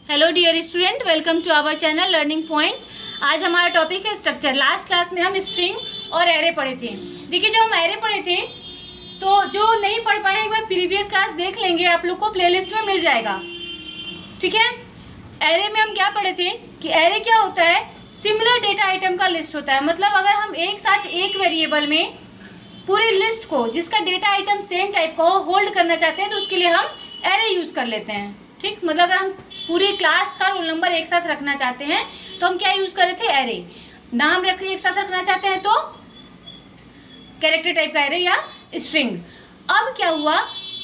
Hello dear student, welcome to our channel learning point. आज हमारा topic है structure. Last class में हम स्ट्रिंग और एरे पढ़े थे। देखिए, जब हम एरे पढ़े थे तो जो नहीं पढ़ पाए एक बार प्रीवियस क्लास देख लेंगे, आप लोग को प्लेलिस्ट में मिल जाएगा। ठीक है। एरे में हम क्या पढ़े थे कि एरे क्या होता है, सिमिलर डेटा आइटम का लिस्ट होता है। मतलब अगर हम एक साथ एक वेरिएबल में पूरी लिस्ट को जिसका डेटा आइटम सेम टाइप का हो होल्ड करना चाहते हैं तो उसके लिए हम एरे यूज कर लेते हैं। ठीक, मतलब अगर हम पूरी क्लास का रोल नंबर एक साथ रखना चाहते हैं तो हम क्या यूज कर रहे थे, एरे। नाम रख एक साथ रखना चाहते हैं तो कैरेक्टर टाइप का एरे या स्ट्रिंग। अब क्या हुआ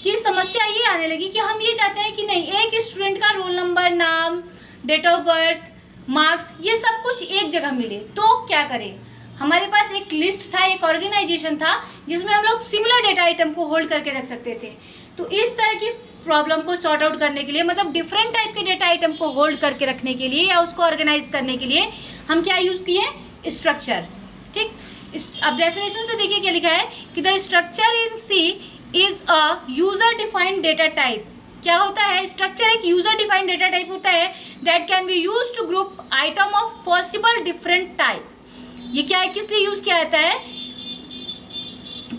कि समस्या ये आने लगी कि हम ये चाहते हैं कि नहीं, एक स्टूडेंट का रोल नंबर, नाम, डेट ऑफ बर्थ, मार्क्स, ये सब कुछ एक जगह मिले। तो क्या करें, हमारे पास एक लिस्ट था, एक ऑर्गेनाइजेशन था जिसमें हम लोग सिमिलर डेटा आइटम को होल्ड करके रख सकते थे। तो इस तरह की प्रॉब्लम को सॉर्ट आउट करने के लिए, मतलब डिफरेंट टाइप के डेटा आइटम को होल्ड करके रखने के लिए या उसको ऑर्गेनाइज करने के लिए हम क्या यूज किए, स्ट्रक्चर। ठीक, अब डेफिनेशन से देखिए क्या लिखा है कि the structure in C is a user defined data type. क्या होता है, स्ट्रक्चर एक यूजर डिफाइंड डेटा टाइप होता है that can be use to group item of possible different type. ये क्या है, किस लिए यूज किया जाता है,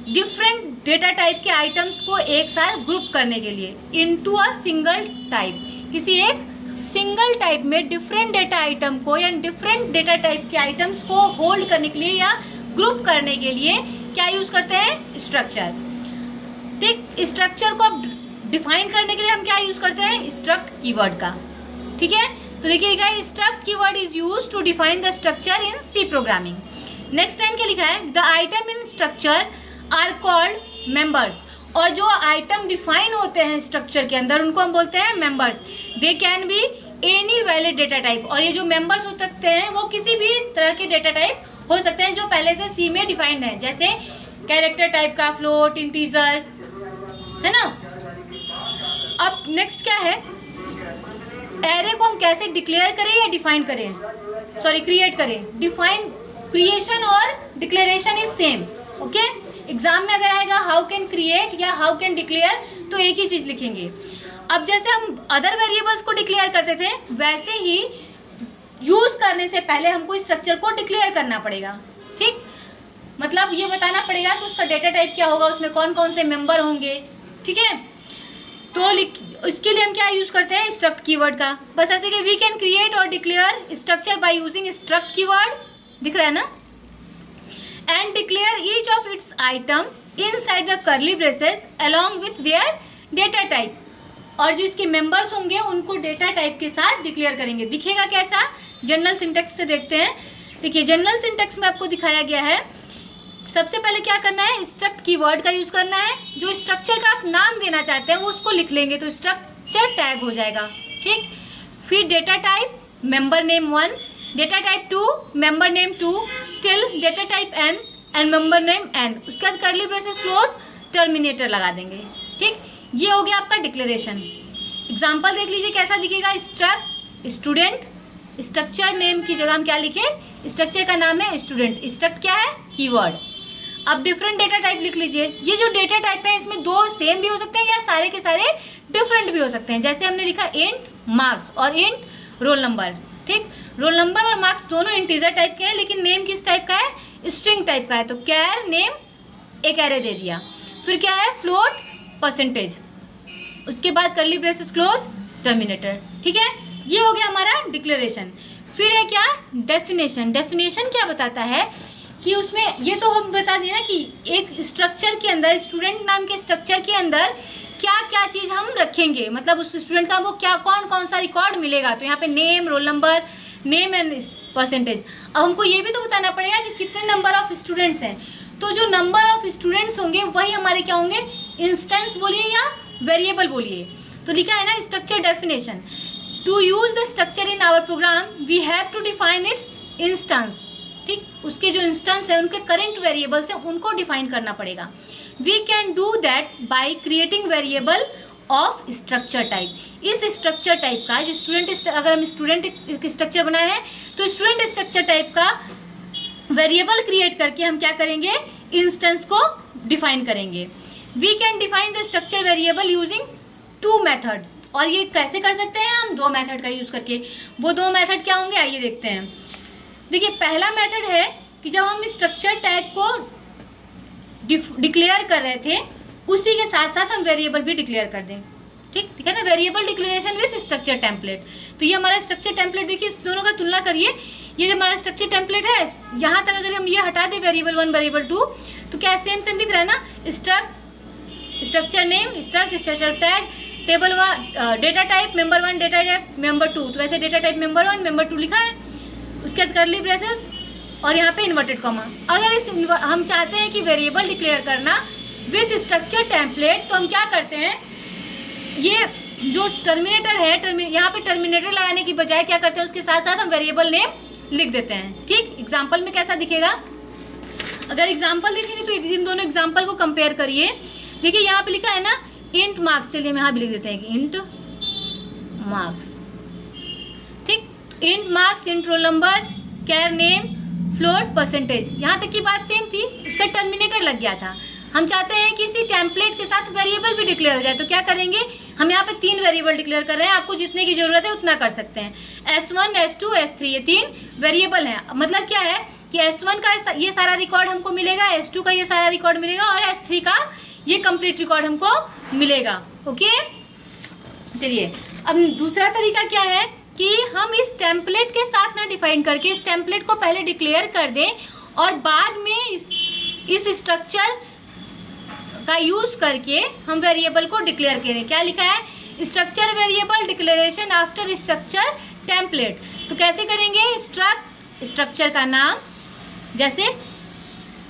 डिफरेंट डेटा टाइप के आइटम्स को एक साथ ग्रुप करने के लिए इनटू अ सिंगल टाइप। किसी एक सिंगल टाइप में डिफरेंट डेटा आइटम को या डिफरेंट डेटा टाइप के आइटम्स को होल्ड करने के लिए या ग्रुप करने के लिए क्या यूज करते हैं, स्ट्रक्चर। ठीक, स्ट्रक्चर को डिफाइन करने के लिए हम क्या यूज करते हैं, स्ट्रक्ट कीवर्ड का। ठीक है, तो देखिए लिखा है struct keyword is use to define the structure in C programming. Next time क्या लिखा है, the item in structure are called members. और जो आइटम डिफाइन होते हैं स्ट्रक्चर के अंदर उनको हम बोलते हैं members. They can be any valid data type. और ये जो मेंबर्स हो सकते हैं वो किसी भी तरह के डेटा टाइप हो सकते हैं जो पहले से सी में डिफाइंड है, जैसे कैरेक्टर टाइप का, फ्लोट, इंटीजर, है ना। अब नेक्स्ट क्या है, एरे को हम कैसे डिक्लेयर करें या डिफाइन करें, सॉरी क्रिएट करें। डिफाइन, क्रिएशन और declaration is same. Okay, exam में अगर आएगा हाउ कैन क्रिएट या हाउ कैन डिक्लेयर तो एक ही चीज लिखेंगे। अब जैसे हम अदर वेरिएबल्स को डिक्लेयर करते थे वैसे ही यूज करने से पहले हमको स्ट्रक्चर को डिक्लेयर करना पड़ेगा। ठीक, मतलब ये बताना पड़ेगा कि उसका डेटा टाइप क्या होगा, उसमें कौन कौन से मेंबर होंगे। ठीक है, तो इसके लिए हम क्या यूज करते हैं, स्ट्रक्ट कीवर्ड का। बस ऐसे कि वी कैन क्रिएट और declare structure by using struct keyword, दिख रहा है ना, and declare each of its item inside the curly braces along with their data type. और जो इसके मेंबर्स होंगे उनको डेटा टाइप के साथ डिक्लेयर करेंगे। दिखेगा कैसा, जनरल सिंटेक्स से देखते हैं। देखिए, जनरल सिंटेक्स में आपको दिखाया गया है, सबसे पहले क्या करना है, स्ट्रक्ट कीवर्ड का यूज करना है। जो स्ट्रक्चर का आप नाम देना चाहते हैं वो उसको लिख लेंगे तो स्ट्रक्चर टैग हो जाएगा। ठीक, फिर data type member name 1, data type 2, member name 2 till data type n and member name n। उसके बाद कर्ली ब्रेसेस क्लोज, टर्मिनेटर लगा देंगे। ठीक, ये हो गया आपका डिक्लेरेशन। एग्जाम्पल देख लीजिए कैसा दिखेगा, स्ट्रक्ट स्टूडेंट, स्ट्रक्चर नेम की जगह हम क्या लिखे, स्ट्रक्चर का नाम है स्टूडेंट, स्ट्रक्ट क्या है, कीवर्ड। अब डिफरेंट डेटा टाइप लिख लीजिए। ये जो डेटा टाइप है इसमें दो सेम भी हो सकते हैं या सारे के सारे डिफरेंट भी हो सकते हैं। जैसे हमने लिखा इंट मार्क्स और इंट रोल नंबर। ठीक, रोल नंबर और मार्क्स दोनों इंटीजर टाइप के हैं लेकिन नेम किस टाइप का है, स्ट्रिंग टाइप का है। तो कैर नेम एक एरे दे दिया। फिर क्या है, फ्लोट, परसेंटेज, उसके बाद कर्ली ब्रेसेस क्लोज, टर्मिनेटर। ठीक है, ये हो गया हमारा डिक्लेरेशन। फिर है क्या, डेफिनेशन। डेफिनेशन क्या बताता है कि उसमें ये तो हम बता दें ना कि एक स्ट्रक्चर के अंदर, स्टूडेंट नाम के स्ट्रक्चर के अंदर क्या क्या चीज हम रखेंगे, मतलब उस स्टूडेंट का वो क्या कौन कौन सा रिकॉर्ड मिलेगा। तो यहाँ पे name, roll number, name and percentage. अब हमको ये भी तो बताना पड़ेगा कि कितने नंबर ऑफ स्टूडेंट्स हैं। तो जो नंबर ऑफ स्टूडेंट्स होंगे वही हमारे क्या होंगे, इंस्टेंस बोलिए या वेरिएबल बोलिए। तो लिखा है ना structure definition, to use the structure in our program we have to define its instance. ठीक, उसके जो इंस्टेंस है, उनके करंट वेरिएबल्स हैं, उनको डिफाइन करना पड़ेगा। We can do that by creating variable of structure type. इस स्ट्रक्चर टाइप का जो स्टूडेंट, अगर हम स्टूडेंट स्ट्रक्चर बनाए हैं तो स्टूडेंट स्ट्रक्चर टाइप का वेरिएबल क्रिएट करके हम क्या करेंगे, इंस्टेंस को डिफाइन करेंगे। We can define the structure variable using 2 method. और ये कैसे कर सकते हैं हम? 2 मेथड का यूज़ करके। वो 2 मेथड क्या होंगे आइए देखते हैं। देखिए पहला मेथड है कि जब हम स्ट्रक्चर टैग को डिक्लेयर कर रहे थे उसी के साथ साथ हम वेरिएबल भी डिक्लेयर कर दें। ठीक है ना, variable declaration with structure template. तो ये हमारा स्ट्रक्चर टेम्पलेट, देखिए इस दोनों का तुलना करिए। ये हमारा स्ट्रक्चर टेम्पलेट है, यहाँ तक अगर हम ये हटा दें वेरिएबल 1 वेरिएबल 2 तो क्या सेम सेम दिख रहा है ना, structure name, structure tag, table 1 data type member 1, data type member 2। तो वैसे डेटा टाइप मेंबर 1 मेंबर 2 लिखा है, उसके बाद कर्ली ब्रेसेस और यहाँ पे इन्वर्टेड कॉमा। अगर हम चाहते हैं कि वेरिएबल डिक्लेयर करना विथ स्ट्रक्चर टेम्पलेट तो हम क्या करते हैं, ये जो टर्मिनेटर है यहाँ पे टर्मिनेटर लगाने की बजाय क्या करते हैं, उसके साथ साथ हम वेरिएबल नेम लिख देते हैं। ठीक, एग्जाम्पल में कैसा दिखेगा, अगर एग्जाम्पल देखेंगे तो इन दोनों एग्जाम्पल को कंपेयर करिए। देखिए यहाँ पे लिखा है ना इंट मार्क्स, चलिए हम यहाँ भी लिख देते हैं कि इंट मार्क्स। ठीक, int marks, int roll number, char name, float, percentage, यहाँ तक की बात सेम थी, उसका टर्मिनेटर लग गया था। हम चाहते हैं कि इसी टेम्पलेट के साथ वेरिएबल भी डिक्लेयर हो जाए, तो क्या करेंगे, हम यहाँ पे 3 वेरिएबल डिक्लेयर कर रहे हैं, आपको जितने की जरूरत है उतना कर सकते हैं। S1, S2, S3 ये 3 वेरिएबल हैं। मतलब क्या है कि S1 का ये सारा रिकॉर्ड हमको मिलेगा, S2 का ये सारा रिकॉर्ड मिलेगा और S3 का ये कंप्लीट रिकॉर्ड हमको मिलेगा। ओके, चलिए अब दूसरा तरीका क्या है कि हम इस टेम्पलेट के साथ ना डिफाइन करके इस टेम्पलेट को पहले डिक्लेयर कर दें और बाद में इस स्ट्रक्चर का यूज करके हम वेरिएबल को डिक्लेयर करें। क्या लिखा है, structure variable declaration after structure template. तो कैसे करेंगे, स्ट्रक्चर का नाम, जैसे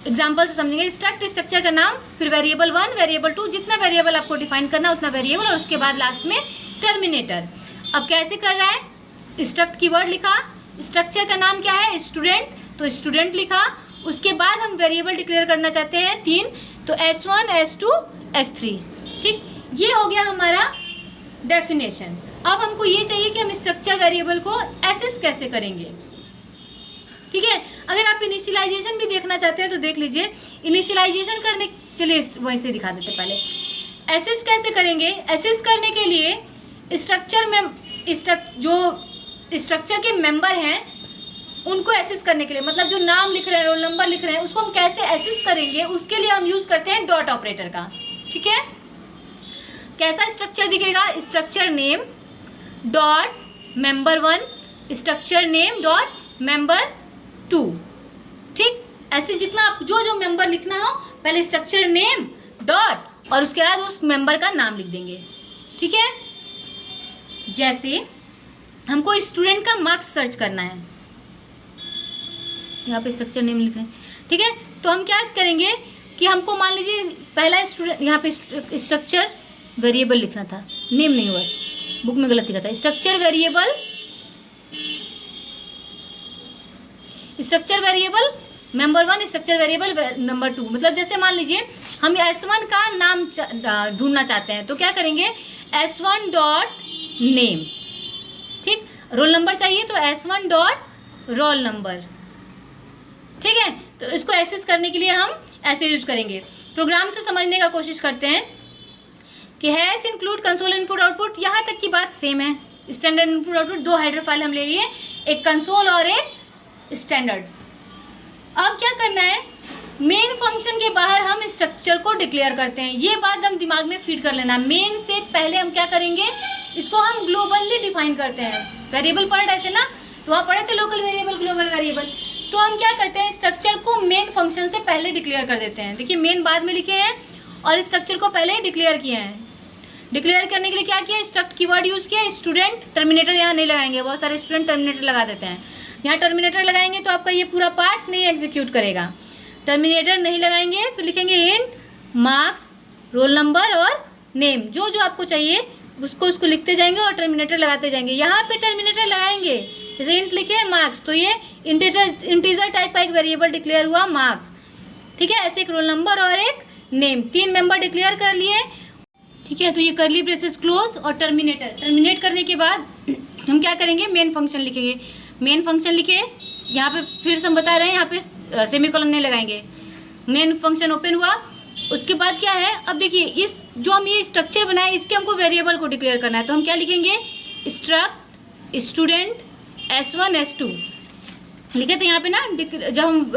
एग्जांपल से समझेंगे, स्ट्रक्चर का नाम, फिर वेरिएबल 1 वेरिएबल 2, जितना वेरिएबल आपको डिफाइन करना उतना वेरिएबल, और उसके बाद लास्ट में टर्मिनेटर। अब कैसे कर रहा है, स्ट्रक्ट कीवर्ड लिखा, स्ट्रक्चर का नाम क्या है स्टूडेंट, तो स्टूडेंट लिखा, उसके बाद हम वेरिएबल डिक्लेयर करना चाहते हैं 3, तो S1, S2, S3। ठीक, ये हो गया हमारा डेफिनेशन। अब हमको ये चाहिए कि हम स्ट्रक्चर वेरिएबल को एसेस कैसे करेंगे। ठीक है, अगर आप इनिशियलाइजेशन भी देखना चाहते हैं तो देख लीजिए। इनिशियलाइजेशन करने, चलिए वहीं से दिखा देते पहले। एसेस कैसे करेंगे, एसेस करने के लिए स्ट्रक्चर में जो स्ट्रक्चर के मेंबर हैं उनको एसेस करने के लिए, मतलब जो नाम लिख रहे हैं, रोल नंबर लिख रहे हैं, उसको हम कैसे एसेस करेंगे, उसके लिए हम यूज करते हैं डॉट ऑपरेटर का। ठीक है, कैसा स्ट्रक्चर दिखेगा, structure name dot member 1, structure name dot member 2। ठीक, ऐसे जितना आप जो मेंबर लिखना हो पहले स्ट्रक्चर नेम डॉट और उसके बाद उस मेंबर का नाम लिख देंगे। ठीक है, जैसे हमको स्टूडेंट का मार्क्स सर्च करना है, यहाँ पे स्ट्रक्चर नेम लिखें। ठीक है, तो हम क्या करेंगे कि हमको मान लीजिए पहला स्टूडेंट, यहाँ पे स्ट्रक्चर वेरिएबल लिखना था, नेम नहीं हुआ, बुक में गलत लिखा था, structure variable member 1, structure variable number 2। मतलब जैसे मान लीजिए हम S1 का नाम ढूंढना चाहते हैं तो क्या करेंगे, S1 डॉट नेम। ठीक, रोल नंबर चाहिए तो S1 डॉट रोल नंबर। ठीक है, तो इसको एक्सेस करने के लिए हम ऐसे यूज करेंगे। प्रोग्राम से समझने का कोशिश करते हैं कि hash include console input output, यहाँ तक की बात सेम है। Standard input output 2 header file हम ले लिए, एक कंसोल और एक स्टैंडर्ड। अब क्या करना है, मेन फंक्शन के बाहर हम स्ट्रक्चर को डिक्लेयर करते हैं। ये बात हम दिमाग में फीड कर लेना, मेन से पहले हम क्या करेंगे, इसको हम ग्लोबली डिफाइन करते हैं। वेरिएबल पढ़ रहे थे ना, तो वहाँ पढ़े थे लोकल वेरिएबल, ग्लोबल वेरिएबल। तो हम क्या करते हैं, स्ट्रक्चर को मेन फंक्शन से पहले डिक्लेयर कर देते हैं। देखिए मेन बाद में लिखे हैं और स्ट्रक्चर को पहले ही डिक्लेयर किए हैं। डिक्लेयर करने के लिए क्या किया, स्ट्रक्ट कीवर्ड यूज़ किया, स्टूडेंट, टर्मिनेटर यहाँ नहीं लगाएंगे, बहुत सारे स्टूडेंट टर्मिनेटर लगा देते हैं। यहाँ टर्मिनेटर लगाएंगे तो आपका ये पूरा पार्ट नहीं एग्जीक्यूट करेगा। टर्मिनेटर नहीं लगाएंगे, फिर लिखेंगे इंट मार्क्स, रोल नंबर और नेम, जो जो आपको चाहिए उसको लिखते जाएंगे और टर्मिनेटर लगाते जाएंगे। यहाँ पे टर्मिनेटर लगाएंगे, जैसे इंट लिखे मार्क्स तो ये इंटीजर टाइप का एक वेरिएबल डिक्लेयर हुआ मार्क्स। ठीक है, ऐसे एक रोल नंबर और एक नेम, 3 मेंबर डिक्लेयर कर लिए। ठीक है, तो ये कर्ली ब्रेसेस क्लोज और टर्मिनेट करने के बाद हम क्या करेंगे, मेन फंक्शन लिखेंगे। मेन फंक्शन लिखे, यहाँ पे फिर से हम बता रहे हैं, यहाँ पे सेमीकोलन नहीं लगाएंगे। मेन फंक्शन ओपन हुआ, उसके बाद क्या है, अब देखिए इस जो हम ये स्ट्रक्चर बनाए इसके हमको वेरिएबल को डिक्लेयर करना है, तो हम क्या लिखेंगे, स्ट्रक्ट स्टूडेंट S1 S2 लिखे थे यहाँ पे ना, जब हम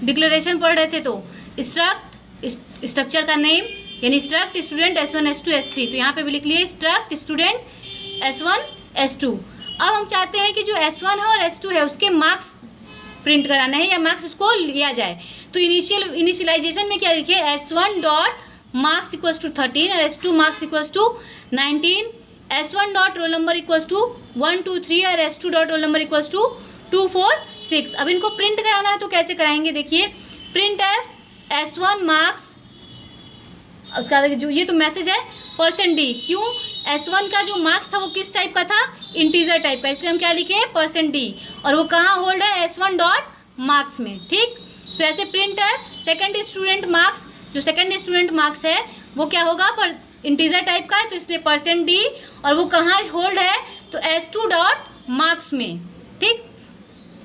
डिक्लेरेशन पढ़ रहे थे तो स्ट्रक्ट स्ट्रक्चर का नेम यानी struct student S1 S2 S3, तो यहाँ पे भी लिख लिए स्ट्रक्ट स्टूडेंट S1 S2। अब हम चाहते हैं कि जो S1 है और S2 है उसके मार्क्स प्रिंट कराना है या मार्क्स उसको लिया जाए, तो इनिशियलाइजेशन में क्या लिखे, S1 dot marks equals to 13 और S2 marks equals to 19, S1 dot roll number equals to 1 2 3 और S2 dot roll number equals to 2 4 6। अब इनको प्रिंट कराना है तो कैसे कराएंगे, देखिए प्रिंट एफ S1 मार्क्स, उसका जो ये तो मैसेज है %d, क्यों, S1 का जो मार्क्स था वो किस टाइप का था, इंटीजर टाइप का, इसलिए हम क्या लिखे %d, और वो कहाँ होल्ड है, S1 डॉट मार्क्स में, ठीक। तो ऐसे print F second student marks, जो सेकेंड स्टूडेंट मार्क्स है वो क्या होगा, पर इंटीजर टाइप का है तो इसलिए %d, और वो कहाँ होल्ड है, तो S2 डॉट मार्क्स में, ठीक।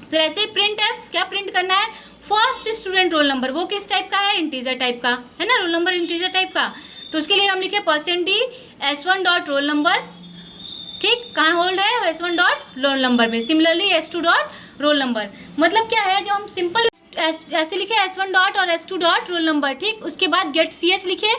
फिर ऐसे ही प्रिंट एफ क्या प्रिंट करना है, फर्स्ट स्टूडेंट रोल नंबर, वो किस टाइप का है, इंटीजर टाइप का है ना, रोल नंबर इंटीजर टाइप का, तो उसके लिए हम लिखे %d S1 dot roll number, ठीक, कहाँ होल्ड है, S1 डॉट रोल नंबर में, similarly S2 dot roll number. मतलब क्या है, जो हम सिंपल ऐसे लिखे S1 डॉट और S2 डॉट रोल नंबर, ठीक, उसके बाद गेट CH लिखे,